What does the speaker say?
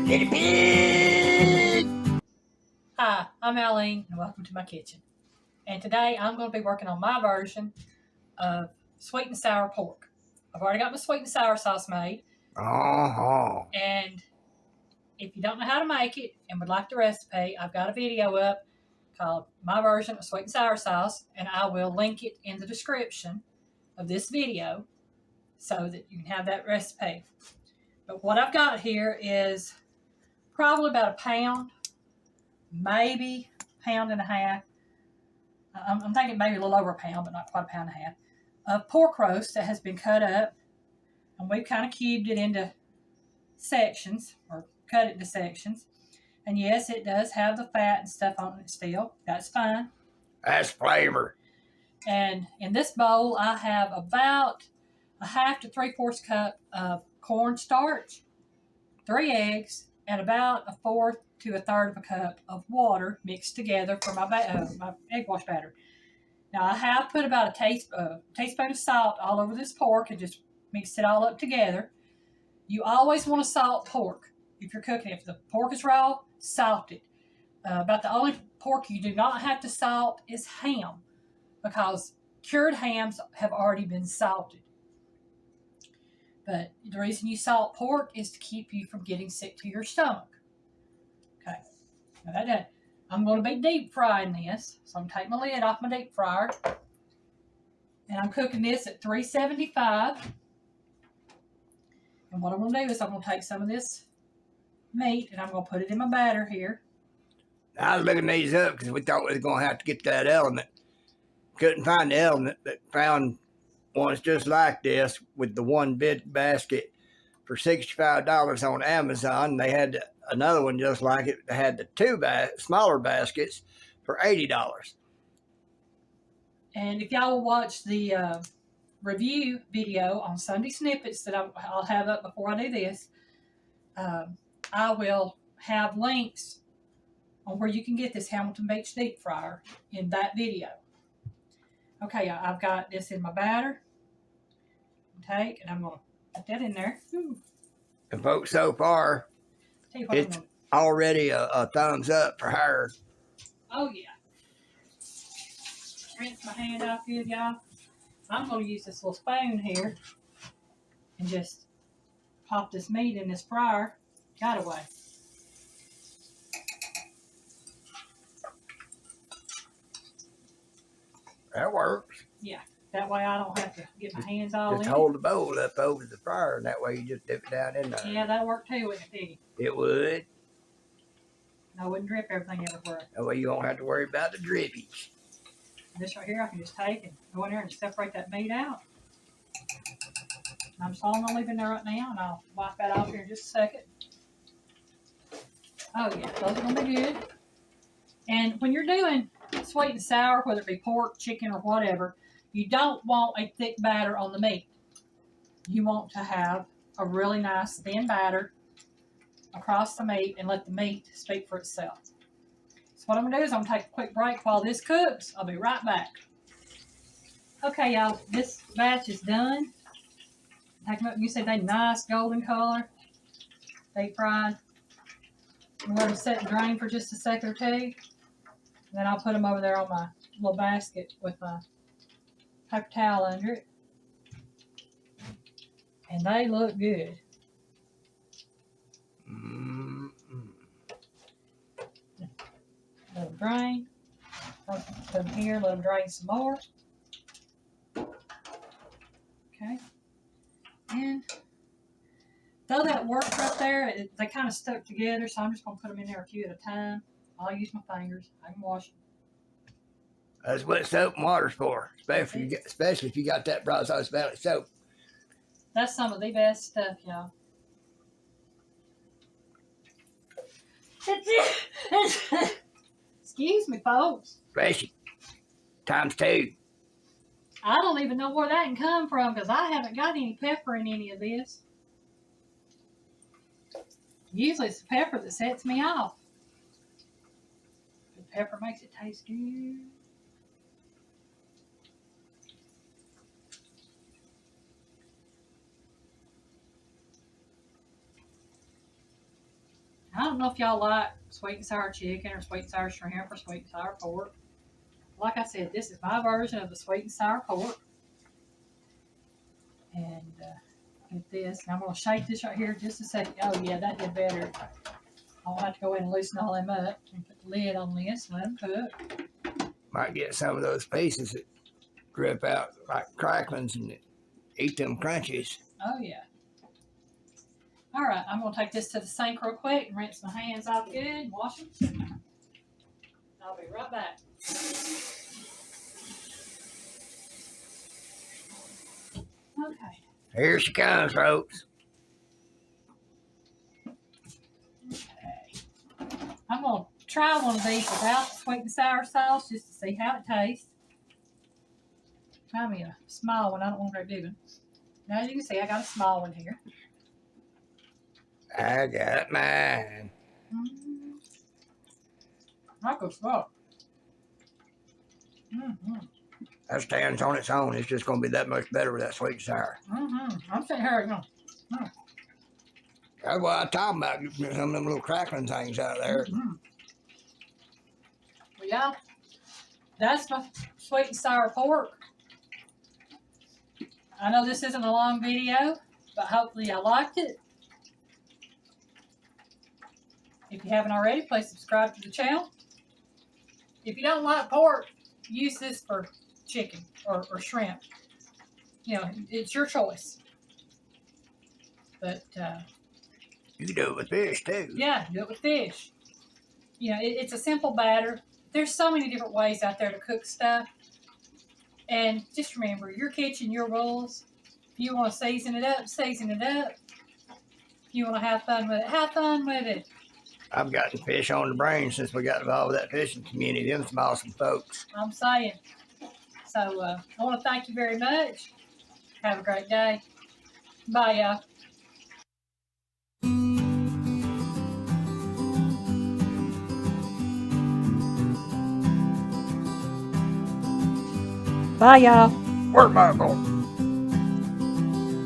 Guinea pig! Hi, I'm Alyne and welcome to my kitchen. And today I'm going to be working on my version of sweet and sour pork. I've already got my sweet and sour sauce made. And if you don't know how to make it and would like the recipe, I've got a video up called My Version of Sweet and Sour Sauce, and I will link it in the description of this video so that you can have that recipe. But what I've got here is probably about a pound, maybe a pound and a half. I'm thinking maybe a little over a pound, but not quite a pound and a half, of pork roast that has been cut up. And we've kind of cubed it into sections, or cut it into sections. And yes, it does have the fat and stuff on it still. That's fine. That's flavor. And in this bowl, I have about a half to 3/4 cup of cornstarch, 3 eggs, and about a 1/4 to a 1/3 of a cup of water mixed together for my egg wash batter. Now, I have put about a teaspoon of salt all over this pork and just mixed it all up together. You always want to salt pork if you're cooking it. If the pork is raw, salt it. About the only pork you do not have to salt is ham, because cured hams have already been salted. But the reason you salt pork is to keep you from getting sick to your stomach. Okay, now that done. I'm going to be deep frying this, so I'm taking my lid off my deep fryer, and I'm cooking this at 375. And what I'm going to do is I'm going to take some of this meat and I'm going to put it in my batter here. I was looking these up because we thought we was going to have to get that element. Couldn't find the element, but found ones just like this with the one big basket for $65 on Amazon. They had another one just like it. They had the two smaller baskets for $80. And if y'all will watch the review video on Sunday Snippets that I'll have up before I do this, I will have links on where you can get this Hamilton Beach deep fryer in that video. Okay, I've got this in my batter. And I'm going to put that in there. Ooh. And folks, so far, it's already a thumbs up for her. Oh, yeah. Rinse my hand off good, y'all. I'm going to use this little spoon here and just pop this meat in this fryer. Got away. That works. Yeah. That way I don't have to get my hands all in it. Just hold the bowl up over the fire, and that way you just dip it down in there. Yeah, that'll work too, wouldn't it? It would. And I wouldn't drip everything everywhere. That way you don't have to worry about the drippage. This right here I can just take and go in there and separate that meat out. And I'm just all going to leave in there right now, and I'll wipe that off here in just a second. Oh yeah, those are going to be good. And when you're doing sweet and sour, whether it be pork, chicken, or whatever, you don't want a thick batter on the meat. You want to have a really nice thin batter across the meat and let the meat speak for itself. So what I'm going to do is I'm going to take a quick break while this cooks. I'll be right back. Okay, y'all, this batch is done. Take them up, you see they nice golden color. Deep fried. I'm going to set and drain for just a second or two. And then I'll put them over there on my little basket with my paper towel under it. And they look good. Let them drain. Put them here, let them drain some more. Okay. And though that works right there, they kind of stuck together, so I'm just going to put them in there a few at a time. I'll use my fingers. I can wash them. That's what soap and water's for, especially if you got that Brazos Valley soap. That's some of the best stuff, y'all. Excuse me, folks. Especially ×2. I don't even know where that can come from because I haven't got any pepper in any of this. Usually it's the pepper that sets me off. The pepper makes it taste good. don't know if y'all like sweet and sour chicken or sweet and sour shrimp or sweet and sour pork. Like I said, this is my version of the sweet and sour pork. And get this. And I'm going to shake this right here just a second. Oh, yeah, that did better. I'll have to go in and loosen all them up and put the lid on this and let them cook. Might get some of those pieces that drip out like cracklings and eat them crunchies. Oh, yeah. All right, I'm going to take this to the sink real quick and rinse my hands off good and wash them. I'll be right back. Okay. Here she comes, folks. Okay. I'm going to try one of these without the sweet and sour sauce just to see how it tastes. Try me a small one. I don't want a very big one. Now, as you can see, I got a small one here. I got mine. That goes up. Mm-hmm. That stands on its own. It's just going to be that much better with that sweet and sour. Mm-hmm. I'm sitting here, you know. That's what I'm talking about. Some of them little crackling things out there. Mm-hmm. Well, yeah, that's my sweet and sour pork. I know this isn't a long video, but hopefully you liked it. If you haven't already, please subscribe to the channel. If you don't like pork, use this for chicken or shrimp. You know, it's your choice. But, You can do it with fish, too. yeah, do it with fish. You know, it's a simple batter. There's so many different ways out there to cook stuff. And just remember, your kitchen, your rules. If you want to season it up, season it up. If you want to have fun with it, have fun with it. I've gotten fish on the brain since we got involved with that fishing community. Them some awesome folks. I'm saying. So, I want to thank you very much. Have a great day. Bye, y'all. Bye, y'all. Where's my boy?